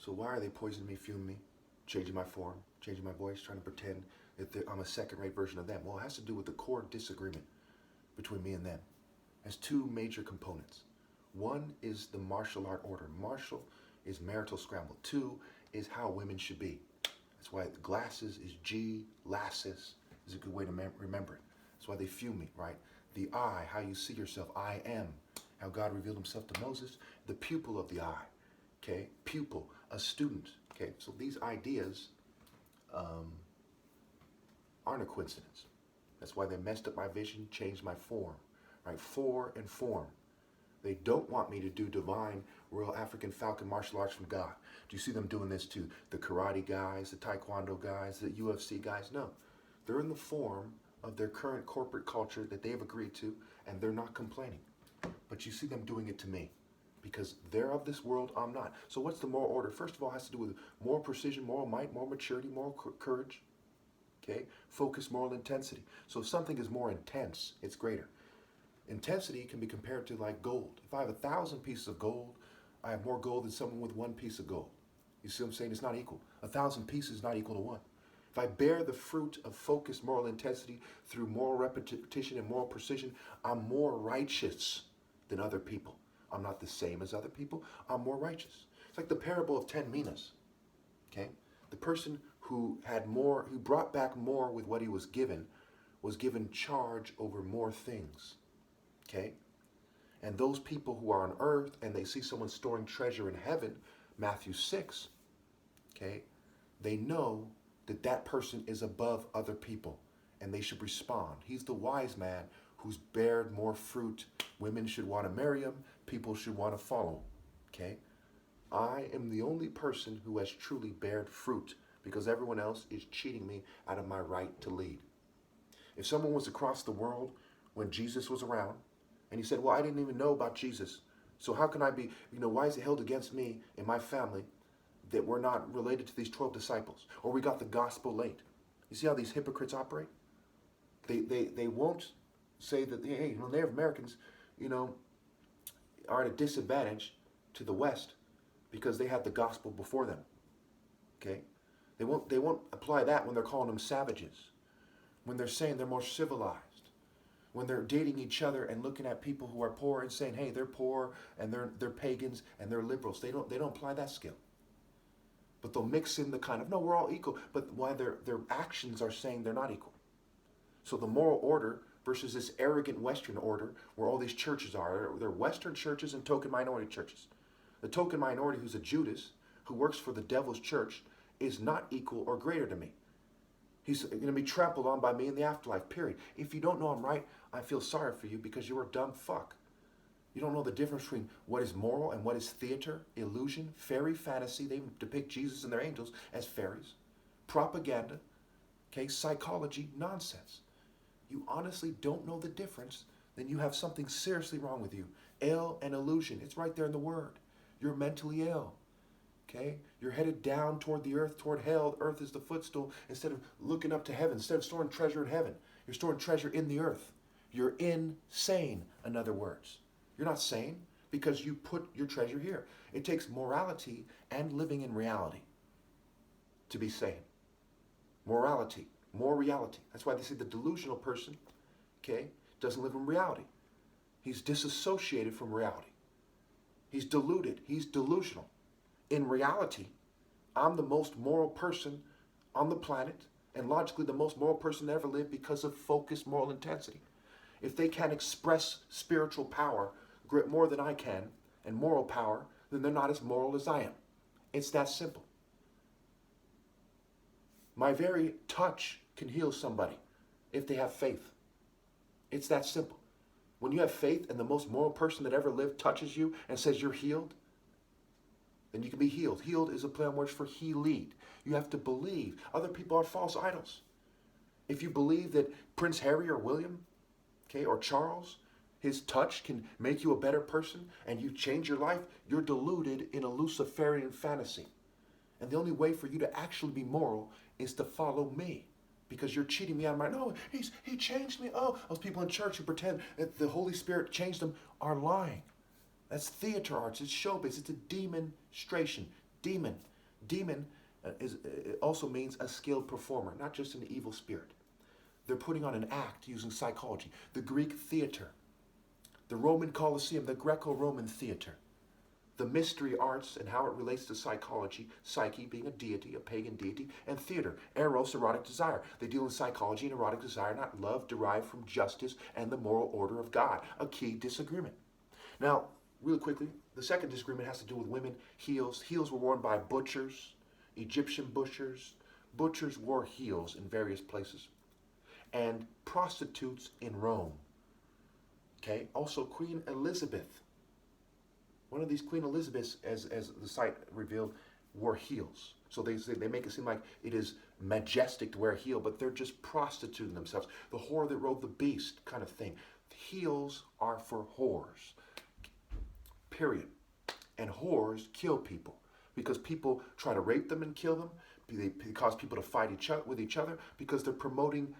So why are they poisoning me, fuming me, changing my form, changing my voice, trying to pretend that I'm a second-rate version of them? Well, it has to do with the core disagreement between me and them. It has two major components. One is the martial art order. Martial is marital scramble. Two is how women should be. That's why glasses is G, lasses is a good way to remember it. That's why they fume me, right? The eye, how you see yourself, I am, how God revealed himself to Moses, the pupil of the eye, okay? Pupil, a student, okay? So these ideas aren't a coincidence. That's why they messed up my vision, changed my form, right? For and form. They don't want me to do divine Royal African Falcon martial arts from God. Do you see them doing this to the karate guys, the taekwondo guys, the UFC guys? No. They're in the form of their current corporate culture that they've agreed to, and they're not complaining. But you see them doing it to me because they're of this world, I'm not. So what's the moral order? First of all, it has to do with more precision, moral might, more maturity, moral courage, okay? Focus, moral intensity. So if something is more intense, it's greater. Intensity can be compared to like gold. If I have 1,000 pieces of gold, I have more gold than someone with one piece of gold. You see what I'm saying? It's not equal. 1,000 pieces is not equal to one. If I bear the fruit of focus, moral intensity through moral repetition and moral precision, I'm more righteous than other people. I'm not the same as other people. I'm more righteous. It's like the parable of 10 minas. Okay? The person who had more, who brought back more with what he was given charge over more things. Okay? And those people who are on earth and they see someone storing treasure in heaven, Matthew 6, okay, they know that that person is above other people and they should respond. He's the wise man who's bared more fruit. Women should want to marry him. People should want to follow him. Okay? I am the only person who has truly bared fruit because everyone else is cheating me out of my right to lead. If someone was across the world when Jesus was around and he said, well, I didn't even know about Jesus, so how can I be, why is it held against me and my family that we're not related to these 12 disciples? Or we got the gospel late. You see how these hypocrites operate? They won't say that, hey, Native Americans, are at a disadvantage to the West because they had the gospel before them. Okay? They won't apply that when they're calling them savages, when they're saying they're more civilized, when they're dating each other and looking at people who are poor and saying, hey, they're poor and they're pagans and they're liberals. They don't apply that skill. But they'll mix in the kind of, no, we're all equal, but why their actions are saying they're not equal. So the moral order versus this arrogant Western order where all these churches are, they're Western churches and token minority churches. The token minority who's a Judas, who works for the devil's church, is not equal or greater to me. He's going to be trampled on by me in the afterlife, period. If you don't know I'm right, I feel sorry for you because you're a dumb fuck. You don't know the difference between what is moral and what is theater, illusion, fairy fantasy. They depict Jesus and their angels as fairies. Propaganda, okay, psychology, nonsense. You honestly don't know the difference, then you have something seriously wrong with you. Ill and illusion, it's right there in the word. You're mentally ill. Okay? You're headed down toward the earth, toward hell. The earth is the footstool. Instead of looking up to heaven, instead of storing treasure in heaven, you're storing treasure in the earth. You're insane, in other words. You're not sane because you put your treasure here. It takes morality and living in reality to be sane. Morality, more reality. That's why they say the delusional person, okay, doesn't live in reality. He's disassociated from reality. He's deluded. He's delusional. In reality, I'm the most moral person on the planet and logically the most moral person to ever live because of focused moral intensity. If they can't express spiritual power more than I can and moral power, then they're not as moral as I am. It's that simple. My very touch can heal somebody if they have faith. It's that simple. When you have faith and the most moral person that ever lived touches you and says you're healed, then you can be healed. Healed is a play on words for healed. You have to believe. Other people are false idols. If you believe that Prince Harry or William, okay, or Charles, his touch can make you a better person and you change your life, you're deluded in a Luciferian fantasy. And the only way for you to actually be moral is to follow me. Because you're cheating me out of my, no, he changed me. Oh, those people in church who pretend that the Holy Spirit changed them are lying. That's theater arts. It's showbiz. It's a demonstration. Demon. Demon it also means a skilled performer, not just an evil spirit. They're putting on an act using psychology. The Greek theater, the Roman Colosseum, the Greco-Roman theater, the mystery arts and how it relates to psychology, psyche being a deity, a pagan deity, and theater, eros, erotic desire. They deal in psychology and erotic desire, not love derived from justice and the moral order of God, a key disagreement. Now, really quickly, the second disagreement has to do with women, heels. Heels were worn by butchers, Egyptian butchers. Butchers wore heels in various places. And prostitutes in Rome. Okay, also Queen Elizabeth. One of these Queen Elizabeths, as the site revealed, wore heels. So they make it seem like it is majestic to wear a heel, but they're just prostituting themselves. The whore that rode the beast kind of thing. Heels are for whores. Period. And whores kill people because people try to rape them and kill them. They cause people to fight with each other because they're promoting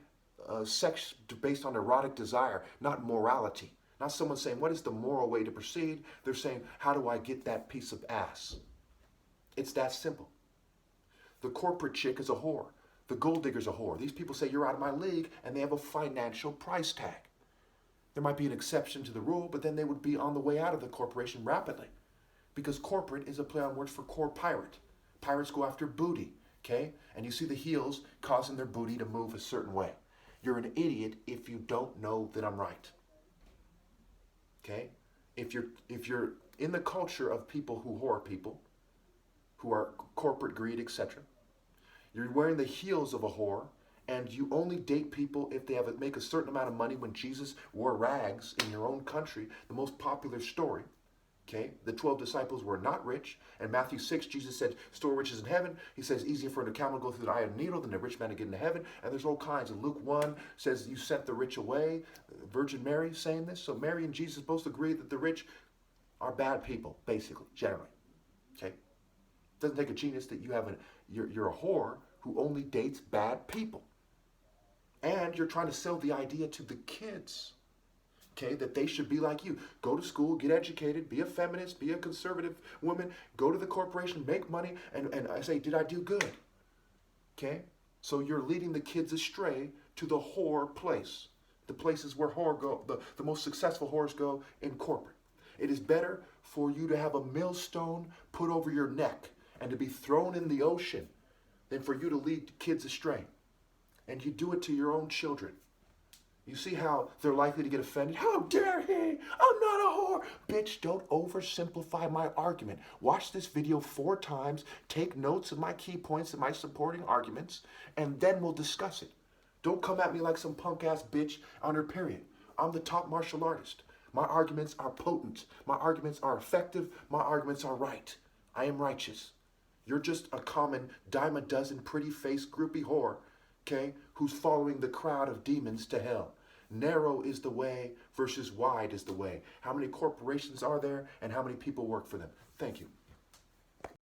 sex based on erotic desire, not morality. Not someone saying, what is the moral way to proceed? They're saying, how do I get that piece of ass? It's that simple. The corporate chick is a whore. The gold digger's a whore. These people say, you're out of my league, and they have a financial price tag. There might be an exception to the rule, but then they would be on the way out of the corporation rapidly. Because corporate is a play on words for core pirate. Pirates go after booty, okay? And you see the heels causing their booty to move a certain way. You're an idiot if you don't know that I'm right. Okay? If you're in the culture of people who whore people, who are corporate greed, etc., you're wearing the heels of a whore, and you only date people if they make a certain amount of money. When Jesus wore rags in your own country, the most popular story, okay? The 12 disciples were not rich. In Matthew 6, Jesus said, store riches in heaven. He says, easier for a camel to go through the eye of a needle than a rich man to get into heaven. And there's all kinds. And Luke 1 says, you sent the rich away. Virgin Mary saying this. So Mary and Jesus both agree that the rich are bad people, basically, generally. Okay? Doesn't take a genius that you're a whore who only dates bad people. And you're trying to sell the idea to the kids, okay, that they should be like you. Go to school, get educated, be a feminist, be a conservative woman, go to the corporation, make money, and I say, did I do good? Okay? So you're leading the kids astray to the whore place. The places where the most successful whores go in corporate. It is better for you to have a millstone put over your neck and to be thrown in the ocean than for you to lead kids astray. And you do it to your own children. You see how they're likely to get offended? How dare he? I'm not a whore. Bitch, don't oversimplify my argument. Watch this video 4 times, take notes of my key points and my supporting arguments, and then we'll discuss it. Don't come at me like some punk-ass bitch on her period. I'm the top martial artist. My arguments are potent. My arguments are effective. My arguments are right. I am righteous. You're just a common dime-a-dozen pretty-faced groupie whore, okay, who's following the crowd of demons to hell. Narrow is the way versus wide is the way. How many corporations are there and how many people work for them? Thank you.